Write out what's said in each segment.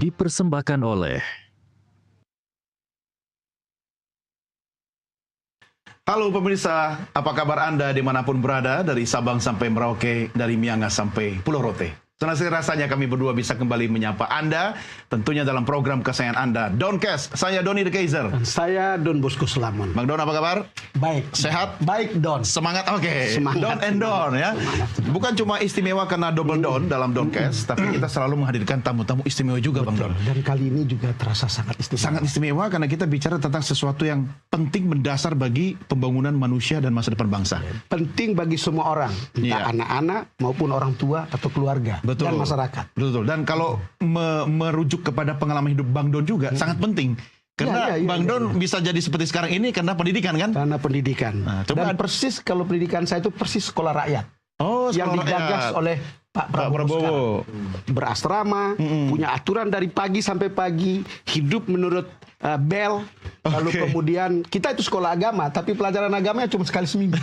dipersembahkan oleh Halo pemirsa, apa kabar Anda dimanapun berada, dari Sabang sampai Merauke, dari Miangas sampai Pulau Rote. Senang rasanya kami berdua bisa kembali menyapa Anda, tentunya dalam program kesayangan Anda, Doncast. Saya Doni The Kaiser. Dan saya Don Bosco Selamat. Bang Don, apa kabar? Baik. Sehat? Baik, Don. Semangat, oke. Semangat. Don and Don ya. Semangat. Bukan cuma istimewa karena double Don dalam Doncast, tapi kita selalu menghadirkan tamu-tamu istimewa juga, Bang Don. Dan kali ini juga terasa sangat istimewa. Sangat istimewa karena kita bicara tentang sesuatu yang penting mendasar bagi pembangunan manusia dan masa depan bangsa. Penting bagi semua orang, entah anak-anak maupun orang tua atau keluarga. Betul. Dan masyarakat. Betul. Dan kalau merujuk kepada pengalaman hidup Bang Don juga sangat penting. Karena Bang Don bisa jadi seperti sekarang ini karena pendidikan kan? Karena pendidikan. Nah, dan persis kalau pendidikan saya itu persis sekolah rakyat. Oh, yang digagas oleh Pak Prabowo. Berasrama, punya aturan dari pagi sampai pagi, hidup menurut bel. Lalu kemudian kita itu sekolah agama, tapi pelajaran agamanya cuma sekali seminggu.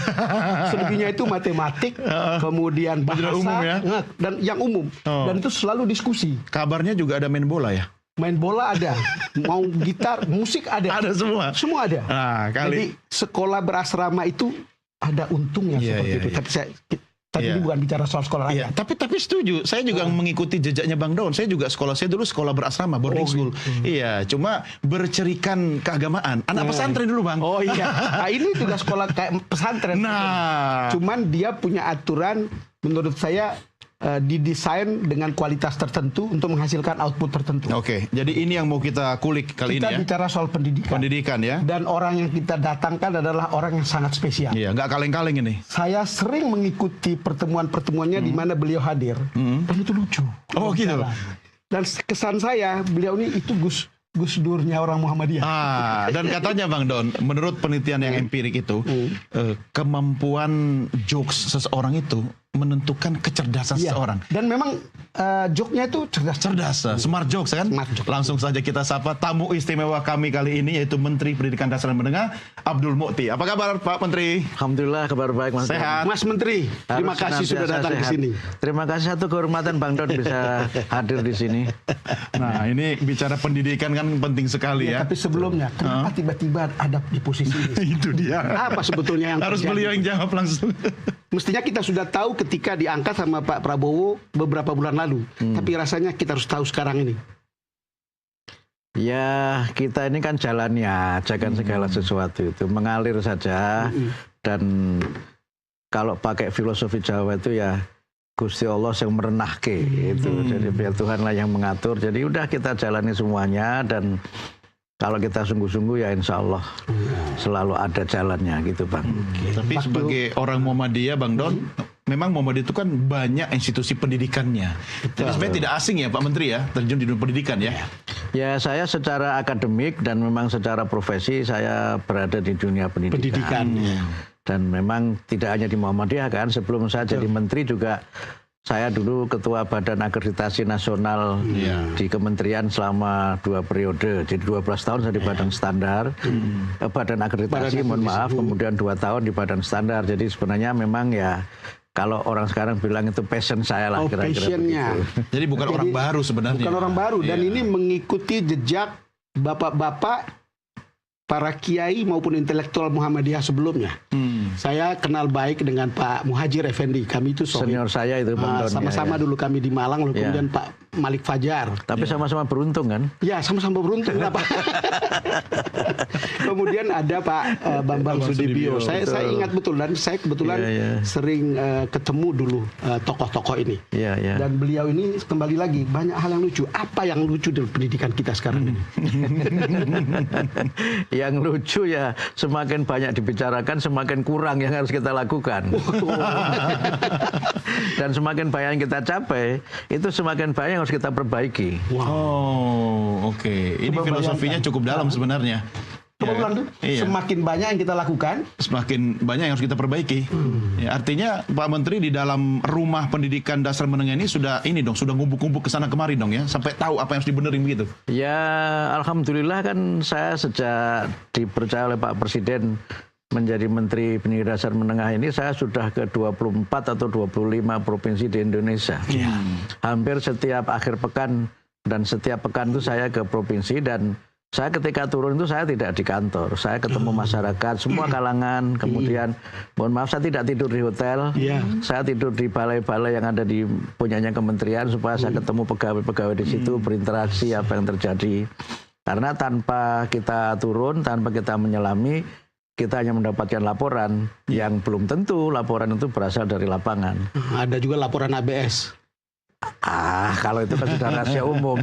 Selebihnya itu matematik, kemudian bahasa, umum ya? dan yang umum. Dan itu selalu diskusi. Kabarnya juga ada main bola ya? Main bola ada, mau gitar, musik ada. Ada semua? Semua ada. Nah, Jadi sekolah berasrama itu ada untungnya seperti itu. Tapi tadi ini bukan bicara soal sekolah rakyat. Tapi setuju. Saya juga mengikuti jejaknya Bang Don. Saya juga saya dulu sekolah berasrama, boarding school. Iya, cuma bercerikan keagamaan. Anak pesantren dulu, Bang. Oh iya. Nah, ini juga sekolah kayak pesantren. Nah, cuman dia punya aturan menurut saya didesain dengan kualitas tertentu untuk menghasilkan output tertentu. Oke, jadi ini yang mau kita kulik kali ini ya. Kita bicara soal pendidikan. Pendidikan ya. Dan orang yang kita datangkan adalah orang yang sangat spesial. Iya, nggak kaleng-kaleng ini. Saya sering mengikuti pertemuan-pertemuannya di mana beliau hadir. Dan itu lucu. Oh gitu. Dan kesan saya, beliau ini itu Gus Durnya orang Muhammadiyah. Dan katanya Bang Don, menurut penelitian yang empirik itu, kemampuan jokes seseorang itu menentukan kecerdasan seseorang. Dan memang joke-nya itu cerdas. Smart jokes kan? Smart jokes. Langsung saja kita sapa tamu istimewa kami kali ini, yaitu Menteri Pendidikan Dasar dan Menengah, Abdul Mukhti. Apa kabar Pak Menteri? Alhamdulillah kabar baik Mas. Sehat. Mas Menteri, terima kasih sudah datang ke sini. Terima kasih, satu kehormatan Bang Don bisa hadir di sini. Nah, ini bicara pendidikan kan penting sekali ya. Tapi sebelumnya, kenapa tiba-tiba ada di posisi ini? Itu dia. Apa sebetulnya yang harus terjadi? beliau yang jawab langsung. Mestinya kita sudah tahu ketika diangkat sama Pak Prabowo beberapa bulan lalu. Tapi rasanya kita harus tahu sekarang ini. Ya, kita ini kan jalannya aja kan segala sesuatu itu. Mengalir saja. Dan kalau pakai filosofi Jawa itu ya Gusti Allah yang merenahke itu. Jadi biar Tuhan lah yang mengatur. Jadi udah kita jalani semuanya, dan kalau kita sungguh-sungguh ya insya Allah selalu ada jalannya gitu Bang. Tapi sebagai orang Muhammadiyah Bang Don, memang Muhammadiyah itu kan banyak institusi pendidikannya. Jadi sebenarnya tidak asing ya Pak Menteri ya, terjun di dunia pendidikan ya. Ya, saya secara akademik dan memang secara profesi saya berada di dunia pendidikan. Dan memang tidak hanya di Muhammadiyah kan, sebelum saya jadi menteri juga saya dulu ketua Badan Akreditasi Nasional di Kementerian selama 2 periode. Jadi 12 tahun saya di Badan Standar, Badan Akreditasi, mohon maaf, kemudian 2 tahun di Badan Standar. Jadi sebenarnya memang ya, kalau orang sekarang bilang itu passion saya lah kira-kira passionnya. begitu. Jadi bukan orang baru sebenarnya. Bukan orang baru, dan ini mengikuti jejak bapak-bapak, para kiai maupun intelektual Muhammadiyah sebelumnya. Saya kenal baik dengan Pak Muhajir Effendi. Kami itu senior saya itu Bang Don. Sama-sama dulu kami di Malang, lalu kemudian Pak Malik Fajar. Tapi sama-sama beruntung kan? Ya, sama-sama beruntung lah Pak. Kemudian ada Pak Bambang Sudibyo. Saya ingat betul, dan saya kebetulan sering ketemu dulu tokoh-tokoh ini. Dan beliau ini kembali lagi banyak hal yang lucu. Apa yang lucu dari pendidikan kita sekarang ini? Yang lucu ya, semakin banyak dibicarakan semakin kurang yang harus kita lakukan. Dan semakin banyak yang kita capai, itu semakin banyak yang harus kita perbaiki. Oke. Ini filosofinya cukup dalam sebenarnya. Semakin banyak yang kita lakukan, semakin banyak yang harus kita perbaiki. Ya, artinya Pak Menteri di dalam rumah pendidikan dasar menengah ini sudah ngumpuk-ngumpuk ke sana kemari dong ya, sampai tahu apa yang harus dibenerin begitu. Ya, alhamdulillah kan saya sejak dipercaya oleh Pak Presiden menjadi Menteri Pendidikan Dasar Menengah ini, saya sudah ke 24 atau 25 provinsi di Indonesia. Hampir setiap akhir pekan Dan setiap pekan itu saya ke provinsi dan saya ketika turun itu saya tidak di kantor. Saya ketemu masyarakat, semua kalangan. Kemudian, mohon maaf saya tidak tidur di hotel. Saya tidur di balai-balai yang ada di punyanya kementerian supaya saya ketemu pegawai-pegawai di situ, berinteraksi apa yang terjadi. Karena tanpa kita turun, tanpa kita menyelami, kita hanya mendapatkan laporan yang belum tentu laporan itu berasal dari lapangan. Ada juga laporan ABS. Kalau itu kan sudah rahasia umum.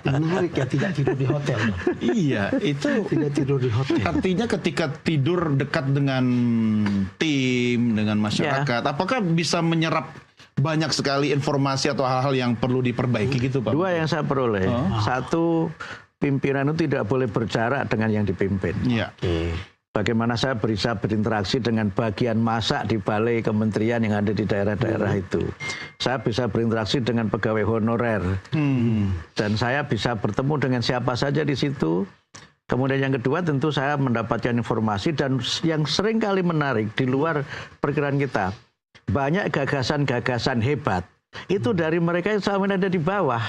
Menarik ya, tidak tidur di hotel. Iya, itu Tidak tidur di hotel. artinya ketika tidur dekat dengan tim, dengan masyarakat, apakah bisa menyerap banyak sekali informasi atau hal-hal yang perlu diperbaiki gitu, Pak? Dua yang saya peroleh. Satu, pimpinan itu tidak boleh berjarak dengan yang dipimpin. Iya. Bagaimana saya bisa berinteraksi dengan bagian masak di balai kementerian yang ada di daerah-daerah itu. Saya bisa berinteraksi dengan pegawai honorer. Dan saya bisa bertemu dengan siapa saja di situ. Kemudian yang kedua tentu saya mendapatkan informasi dan yang sering kali menarik di luar perkiraan kita. Banyak gagasan-gagasan hebat. Itu dari mereka yang selama ini ada di bawah.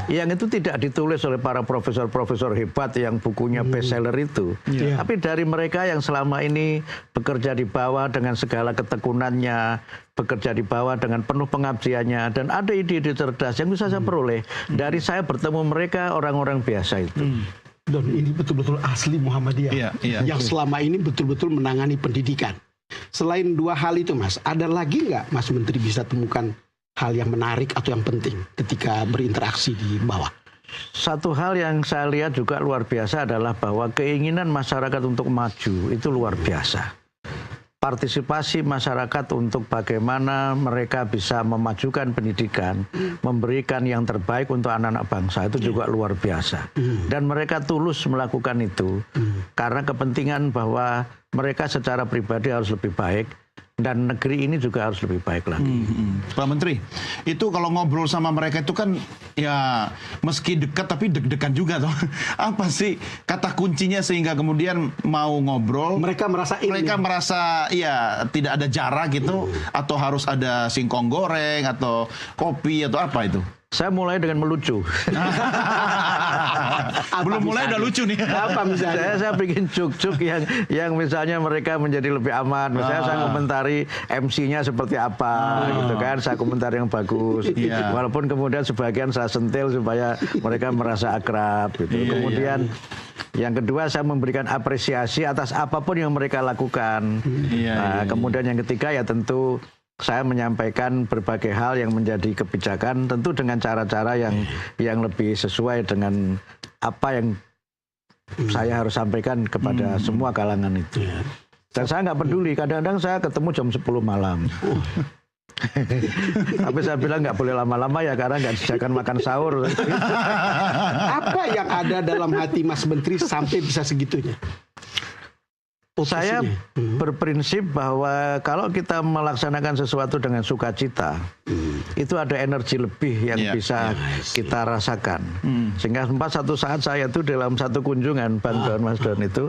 Yang itu tidak ditulis oleh para profesor-profesor hebat yang bukunya bestseller itu. Tapi dari mereka yang selama ini bekerja di bawah dengan segala ketekunannya, bekerja di bawah dengan penuh pengabdiannya, dan ada ide-ide cerdas yang bisa saya peroleh. Dari saya bertemu mereka orang-orang biasa itu. Don, ini betul-betul asli Muhammadiyah. Yang selama ini betul-betul menangani pendidikan. Selain dua hal itu, Mas, ada lagi nggak Mas Menteri bisa temukan hal yang menarik atau yang penting ketika berinteraksi di bawah? Satu hal yang saya lihat juga luar biasa adalah bahwa keinginan masyarakat untuk maju itu luar biasa. Partisipasi masyarakat untuk bagaimana mereka bisa memajukan pendidikan, memberikan yang terbaik untuk anak-anak bangsa itu juga luar biasa. Dan mereka tulus melakukan itu karena kepentingan bahwa mereka secara pribadi harus lebih baik. Dan negeri ini juga harus lebih baik lagi. Pak Menteri, itu kalau ngobrol sama mereka itu kan ya meski dekat tapi deg-degan juga toh. Apa sih kata kuncinya sehingga kemudian mau ngobrol? Mereka merasa ya tidak ada jarak gitu atau harus ada singkong goreng atau kopi atau apa itu? Saya mulai dengan melucu. Belum mulai udah lucu nih. Apa misalnya? Saya bikin cuk-cuk yang misalnya mereka menjadi lebih aman. Misalnya saya komentari MC-nya seperti apa, gitu kan. Saya komentari yang bagus. Walaupun kemudian sebagian saya sentil supaya mereka merasa akrab, gitu. Kemudian yang kedua saya memberikan apresiasi atas apapun yang mereka lakukan. Kemudian yang ketiga ya tentu saya menyampaikan berbagai hal yang menjadi kebijakan, tentu dengan cara-cara yang lebih sesuai dengan apa yang saya harus sampaikan kepada semua kalangan itu. Dan saya nggak peduli, kadang-kadang saya ketemu jam 10 malam. Tapi saya bilang nggak boleh lama-lama ya karena nggak disediakan makan sahur. Apa yang ada dalam hati Mas Menteri sampai bisa segitunya? Saya berprinsip bahwa kalau kita melaksanakan sesuatu dengan sukacita, itu ada energi lebih yang bisa kita rasakan. Sehingga sempat satu saat saya itu dalam satu kunjungan Bang Don, Mas Don itu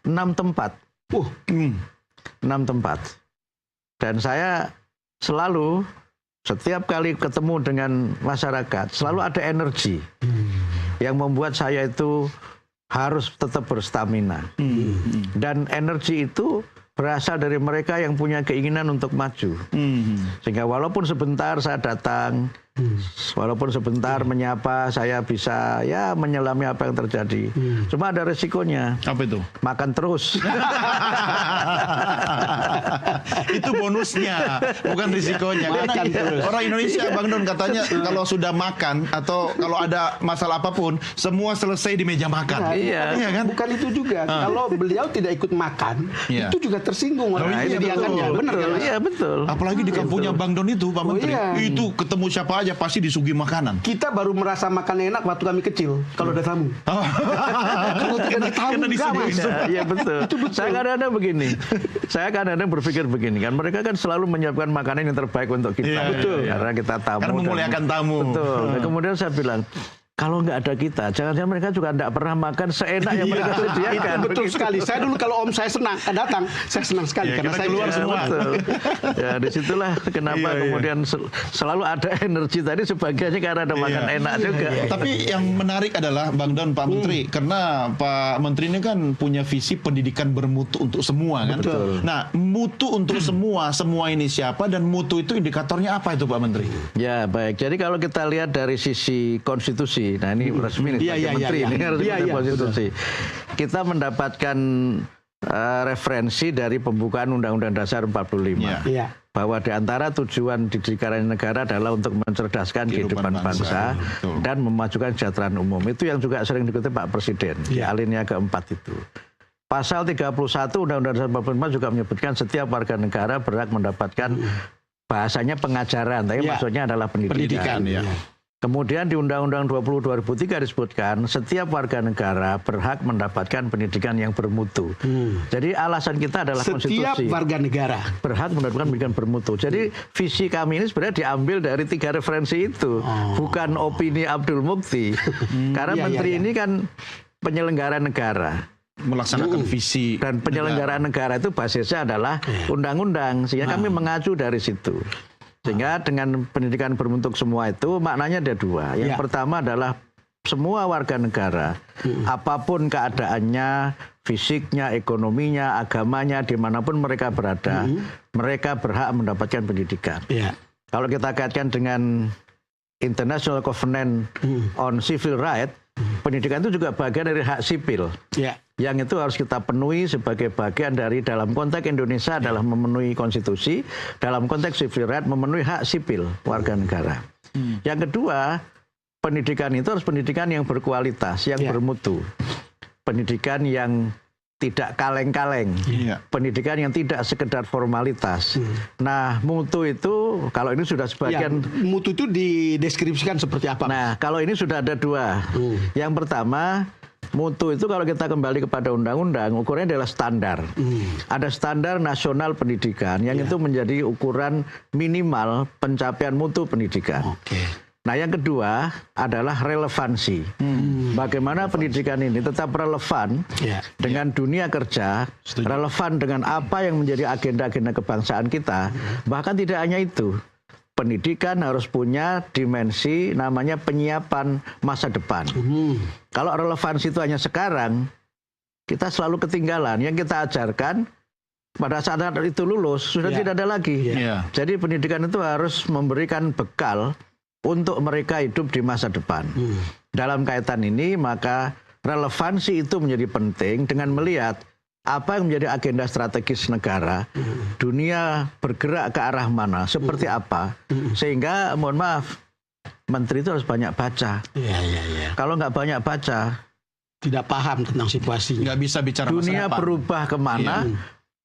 6 tempat. 6 tempat. Dan saya selalu setiap kali ketemu dengan masyarakat selalu ada energi yang membuat saya itu harus tetap berstamina. Dan energi itu berasal dari mereka yang punya keinginan untuk maju. Sehingga walaupun sebentar saya datang, walaupun sebentar menyapa, saya bisa ya menyelami apa yang terjadi. Cuma ada resikonya. Apa itu? Makan terus. Itu bonusnya, bukan risikonya. Karena orang Indonesia, Bang Don, katanya kalau sudah makan atau kalau ada masalah apapun, semua selesai di meja makan. Iya kan? Bukan itu juga. Kalau beliau tidak ikut makan, itu juga tersinggung oleh penyediaannya. Benar kan? Iya betul. Apalagi di kampungnya Bang Don itu, Pak Menteri. Itu ketemu siapa aja pasti disuguhi makanan. Kita baru merasa makan enak waktu kami kecil kalau ada tamu. Kalau tidak ada tamu enggak, Mas. Iya betul. Saya kadang-kadang begini. Saya kadang-kadang berpikir begini kan, mereka kan selalu menyiapkan makanan yang terbaik untuk kita. Betul. Karena kita tamu. Karena memuliakan tamu. Betul. Dan kemudian saya bilang, kalau nggak ada kita, jangan-jangan mereka juga nggak pernah makan seenak yang mereka sediakan. Itu betul sekali. Saya dulu kalau om saya datang, saya senang sekali karena saya keluar semua. Betul. Ya disitulah kenapa kemudian selalu ada energi tadi sebagiannya karena ada makan enak juga. Tapi yang menarik adalah Bang Don, Pak Menteri, karena Pak Menteri ini kan punya visi pendidikan bermutu untuk semua kan. Betul. Nah, mutu untuk semua ini siapa dan mutu itu indikatornya apa itu Pak Menteri? Ya baik, jadi kalau kita lihat dari sisi konstitusi, nah ini resmi nih sebagai menteri, ini harus konstitusi. Kita mendapatkan referensi dari pembukaan Undang-Undang Dasar 45. Iya. Bahwa di antara tujuan didirikan negara adalah untuk mencerdaskan kehidupan bangsa dan memajukan kesejahteraan umum. Itu yang juga sering dikutip Pak Presiden di alinea keempat itu. Pasal 31 Undang-Undang Dasar 45 juga menyebutkan setiap warga negara berhak mendapatkan bahasanya pengajaran, tapi maksudnya adalah pendidikan. Ya. Kemudian di Undang-Undang 20 2003 disebutkan setiap warga negara berhak mendapatkan pendidikan yang bermutu. Jadi alasan kita adalah konstitusi. Setiap warga negara Berhak mendapatkan pendidikan bermutu. Jadi visi kami ini sebenarnya diambil dari 3 referensi itu, bukan opini Abdul Mukti. Karena menteri ini kan penyelenggara negara. Melaksanakan visi Dan penyelenggaraan negara itu basisnya adalah undang-undang, sehingga kami mengacu dari situ. Sehingga dengan pendidikan berbentuk semua itu maknanya ada 2. Yang pertama adalah semua warga negara, apapun keadaannya, fisiknya, ekonominya, agamanya, dimanapun mereka berada, mereka berhak mendapatkan pendidikan. Kalau kita kaitkan dengan International Covenant on Civil Rights, pendidikan itu juga bagian dari hak sipil. Yang itu harus kita penuhi sebagai bagian dari dalam konteks Indonesia adalah memenuhi konstitusi, dalam konteks civil right memenuhi hak sipil warga negara. Yang kedua, pendidikan itu harus pendidikan yang berkualitas, yang bermutu. Pendidikan yang tidak kaleng-kaleng, pendidikan yang tidak sekedar formalitas. Nah, mutu itu kalau ini sudah sebagian mutu itu dideskripsikan seperti apa? Nah, kalau ini sudah ada 2. Yang pertama, mutu itu kalau kita kembali kepada undang-undang, ukurannya adalah standar. Ada standar nasional pendidikan yang itu menjadi ukuran minimal pencapaian mutu pendidikan. Nah, yang kedua adalah relevansi. Bagaimana pendidikan ini tetap relevan dengan dunia kerja, relevan dengan apa yang menjadi agenda-agenda kebangsaan kita. Bahkan tidak hanya itu, pendidikan harus punya dimensi namanya penyiapan masa depan. Kalau relevansi itu hanya sekarang, kita selalu ketinggalan. Yang kita ajarkan pada saat itu lulus sudah tidak ada lagi. Jadi pendidikan itu harus memberikan bekal untuk mereka hidup di masa depan. Dalam kaitan ini maka relevansi itu menjadi penting dengan melihat apa yang menjadi agenda strategis negara, dunia bergerak ke arah mana, seperti apa, sehingga mohon maaf, menteri itu harus banyak baca. Kalau nggak banyak baca, tidak paham tentang situasinya. Nggak bisa bicara dunia berubah kemana,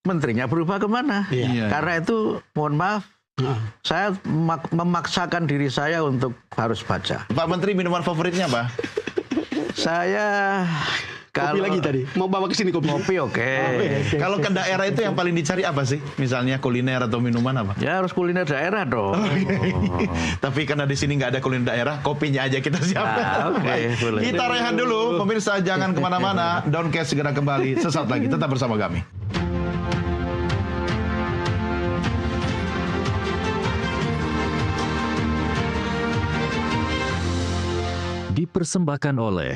menterinya berubah kemana. Karena itu mohon maaf, saya memaksakan diri saya untuk harus baca. Pak Menteri, minuman favoritnya apa? Saya kopi lagi tadi. Mau bawa ke sini kopi? Kopi oke. Kalau ke daerah itu yang paling dicari apa sih? Misalnya kuliner atau minuman apa? Ya harus kuliner daerah dong. Tapi karena di sini nggak ada kuliner daerah, kopinya aja kita siapkan. Boleh. Kita rehat dulu, pemirsa jangan kemana-mana. Downcast segera kembali sesaat lagi. Tetap bersama kami. Dipersembahkan oleh